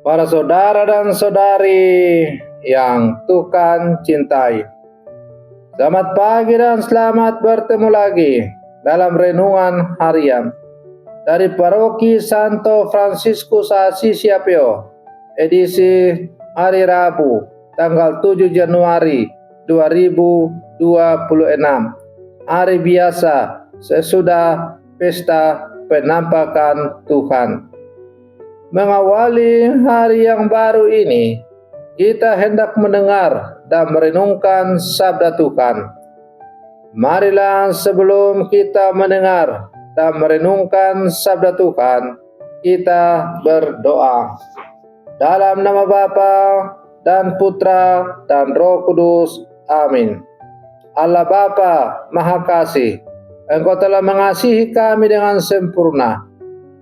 Para saudara dan saudari yang Tuhan cintai, selamat pagi dan selamat bertemu lagi dalam renungan harian dari Paroki Santo Fransiskus Assisi Apio, edisi hari Rabu, tanggal 7 Januari 2026, hari biasa sesudah pesta penampakan Tuhan. Mengawali hari yang baru ini, kita hendak mendengar dan merenungkan sabda Tuhan. Marilah sebelum kita mendengar dan merenungkan sabda Tuhan, kita berdoa. Dalam nama Bapa dan Putra dan Roh Kudus. Amin. Allah Bapa Maha Kasih, Engkau telah mengasihi kami dengan sempurna.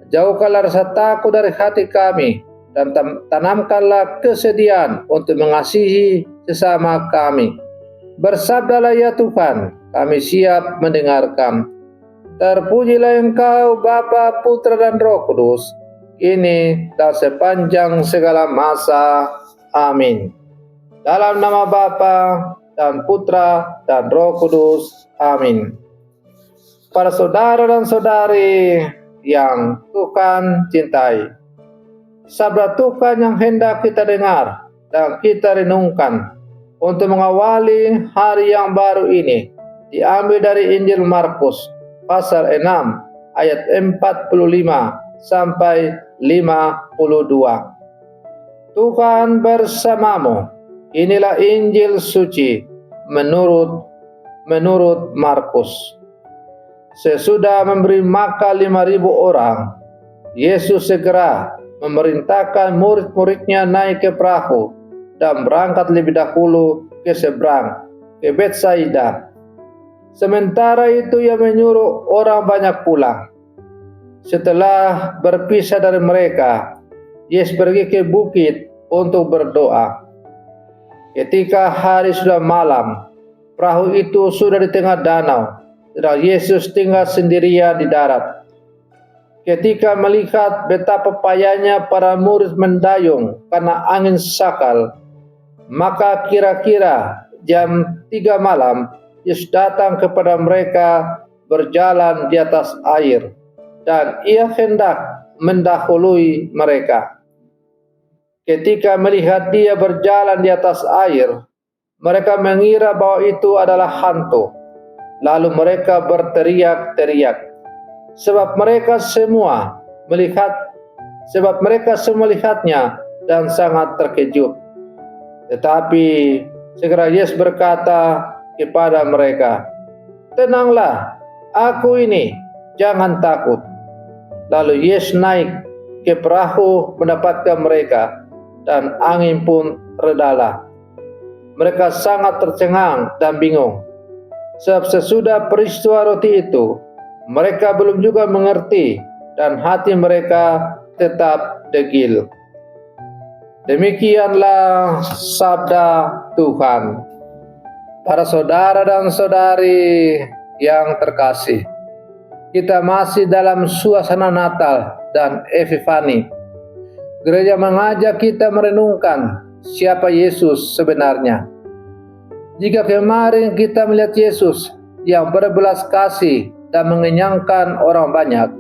Jauhkanlah rasa takut dari hati kami dan tanamkanlah kesediaan untuk mengasihi sesama kami. Bersabdalah ya Tuhan, kami siap mendengarkan. Terpujilah Engkau Bapa, Putra dan Roh Kudus, kini dan sepanjang segala masa. Amin. Dalam nama Bapa dan Putra dan Roh Kudus. Amin. Para saudara dan saudari yang Tuhan cintai, sabda Tuhan yang hendak kita dengar dan kita renungkan untuk mengawali hari yang baru ini diambil dari Injil Markus pasal 6 ayat 45 sampai 52. Tuhan bersamamu. Inilah Injil suci menurut Markus. Sesudah memberi makan 5.000 orang, Yesus segera memerintahkan murid-muridnya naik ke perahu dan berangkat lebih dahulu ke seberang, ke Betsaida. Sementara itu ia menyuruh orang banyak pulang. Setelah berpisah dari mereka, Yesus pergi ke bukit untuk berdoa. Ketika hari sudah malam, perahu itu sudah di tengah danau, dan Yesus tinggal sendirian di darat. Ketika melihat betapa payahnya para murid mendayung karena angin sakal, maka kira-kira jam 3 malam, Yesus datang kepada mereka berjalan di atas air, dan ia hendak mendahului mereka. Ketika melihat dia berjalan di atas air, mereka mengira bahwa itu adalah hantu. Lalu mereka berteriak-teriak, sebab mereka semua melihatnya dan sangat terkejut. Tetapi segera Yesus berkata kepada mereka, "Tenanglah, aku ini, jangan takut." Lalu Yesus naik ke perahu mendapatkan mereka, dan angin pun redalah. Mereka sangat tercengang dan bingung. Sebab sesudah peristiwa roti itu, mereka belum juga mengerti dan hati mereka tetap degil. Demikianlah sabda Tuhan. Para saudara dan saudari yang terkasih, kita masih dalam suasana Natal dan Epifani. Gereja mengajak kita merenungkan siapa Yesus sebenarnya. Jika kemarin kita melihat Yesus yang berbelas kasih dan mengenyangkan orang banyak,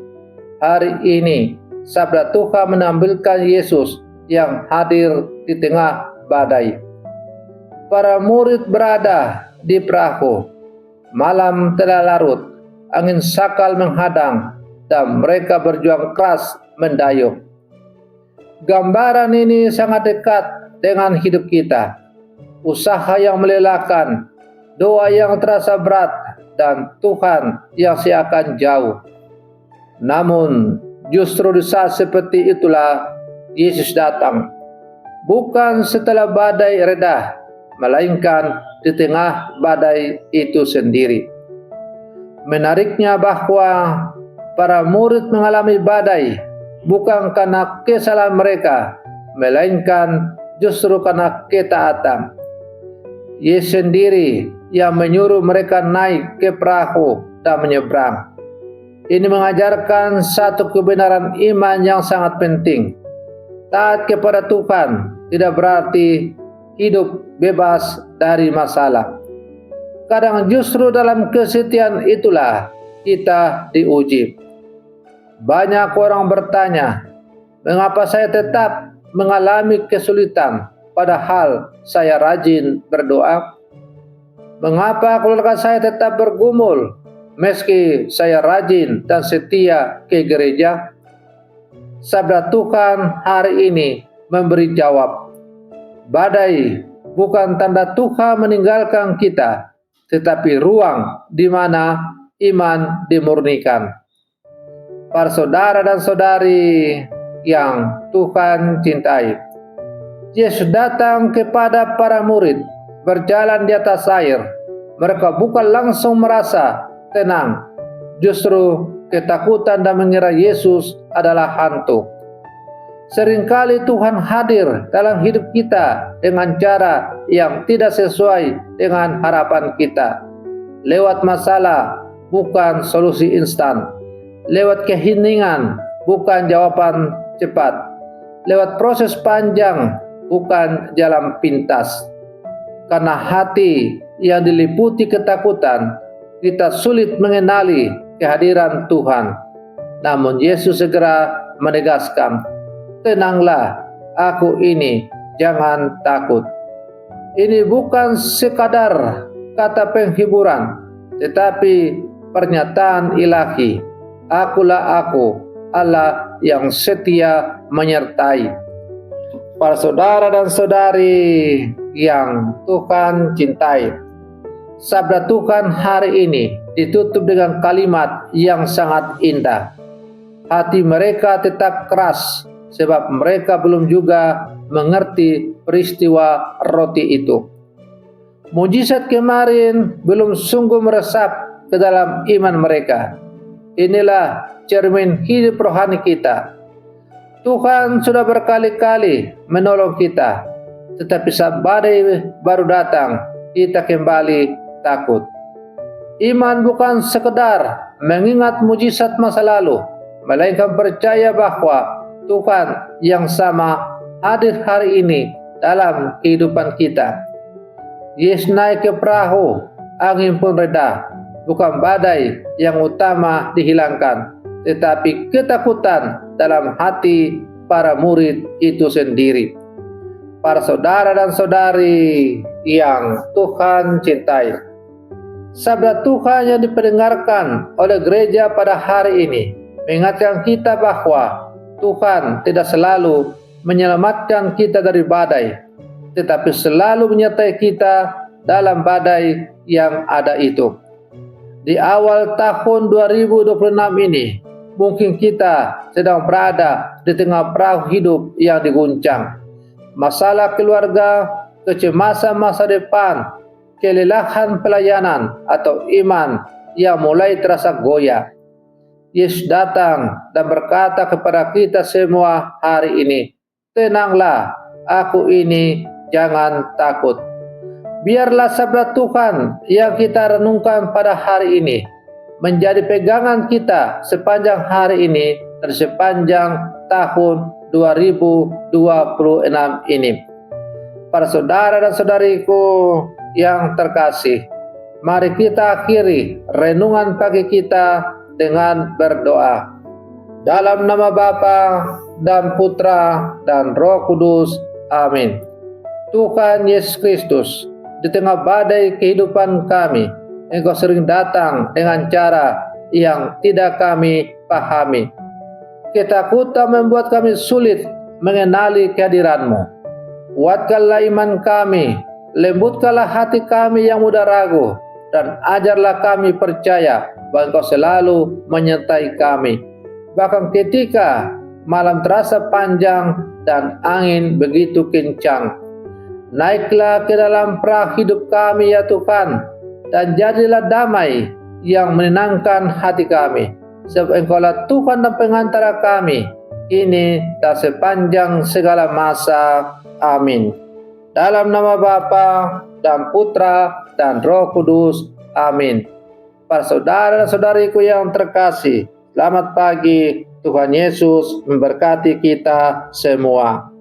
hari ini sabda Tuhan menampilkan Yesus yang hadir di tengah badai. Para murid berada di perahu. Malam telah larut, angin sakal menghadang, dan mereka berjuang keras mendayung. Gambaran ini sangat dekat dengan hidup kita. Usaha yang melelahkan, doa yang terasa berat, dan Tuhan yang seakan jauh. Namun justru di saat seperti itulah Yesus datang. Bukan setelah badai reda, melainkan di tengah badai itu sendiri. Menariknya bahwa para murid mengalami badai bukan karena kesalahan mereka, melainkan justru karena ketaatan. Yesus sendiri yang menyuruh mereka naik ke perahu dan menyeberang. Ini mengajarkan satu kebenaran iman yang sangat penting. Taat kepada Tuhan tidak berarti hidup bebas dari masalah. Kadang justru dalam kesetiaan itulah kita diuji. Banyak orang bertanya, mengapa saya tetap mengalami kesulitan padahal saya rajin berdoa? Mengapa keluarga saya tetap bergumul meski saya rajin dan setia ke gereja? Sabda Tuhan hari ini memberi jawab. Badai bukan tanda Tuhan meninggalkan kita, tetapi ruang di mana iman dimurnikan. Para saudara dan saudari yang Tuhan cintai, Yesus datang kepada para murid berjalan di atas air. Mereka bukan langsung merasa tenang, justru ketakutan dan mengira Yesus adalah hantu. Seringkali Tuhan hadir dalam hidup kita dengan cara yang tidak sesuai dengan harapan kita. Lewat masalah, bukan solusi instan. Lewat keheningan, bukan jawaban cepat. Lewat proses panjang, bukan jalan pintas. Karena hati yang diliputi ketakutan, kita sulit mengenali kehadiran Tuhan. Namun Yesus segera menegaskan, tenanglah, aku ini, jangan takut. Ini bukan sekadar kata penghiburan, tetapi pernyataan ilahi. Akulah aku, Allah yang setia menyertai. Para saudara dan saudari yang Tuhan cintai, sabda Tuhan hari ini ditutup dengan kalimat yang sangat indah. Hati mereka tetap keras sebab mereka belum juga mengerti peristiwa roti itu. Mujizat kemarin belum sungguh meresap ke dalam iman mereka. Inilah cermin hidup rohani kita. Tuhan sudah berkali-kali menolong kita, tetapi saat badai baru datang, kita kembali takut. Iman bukan sekedar mengingat mujizat masa lalu, melainkan percaya bahwa Tuhan yang sama hadir hari ini dalam kehidupan kita. Yesus naik ke perahu, angin pun reda. Bukan badai yang utama dihilangkan, tetapi ketakutan dalam hati para murid itu sendiri. Para saudara dan saudari yang Tuhan cintai, sabda Tuhan yang diperdengarkan oleh gereja pada hari ini mengingatkan kita bahwa Tuhan tidak selalu menyelamatkan kita dari badai, tetapi selalu menyertai kita dalam badai yang ada itu. Di awal tahun 2026 ini, mungkin kita sedang berada di tengah perahu hidup yang diguncang. Masalah keluarga, kecemasan masa depan, kelelahan pelayanan, atau iman yang mulai terasa goyah. Yesus datang dan berkata kepada kita semua hari ini, tenanglah, aku ini, jangan takut. Biarlah sabda Tuhan yang kita renungkan pada hari ini menjadi pegangan kita sepanjang hari ini dan sepanjang tahun 2026 ini. Para saudara dan saudariku yang terkasih, mari kita akhiri renungan pagi kita dengan berdoa. Dalam nama Bapa dan Putra dan Roh Kudus. Amin. Tuhan Yesus Kristus, di tengah badai kehidupan kami, Engkau sering datang dengan cara yang tidak kami pahami. Ketakutan membuat kami sulit mengenali kehadiran-Mu. Kuatkanlah iman kami, lembutkanlah hati kami yang mudah ragu, dan ajarlah kami percaya bahwa Engkau selalu menyertai kami. Bahkan ketika malam terasa panjang dan angin begitu kencang, naiklah ke dalam perahu hidup kami ya Tuhan, dan jadilah damai yang menenangkan hati kami. Sebab Engkaulah Tuhan dan pengantara kami, ini dan sepanjang segala masa. Amin. Dalam nama Bapa dan Putra dan Roh Kudus. Amin. Para saudara dan saudariku yang terkasih, selamat pagi Tuhan Yesus memberkati kita semua.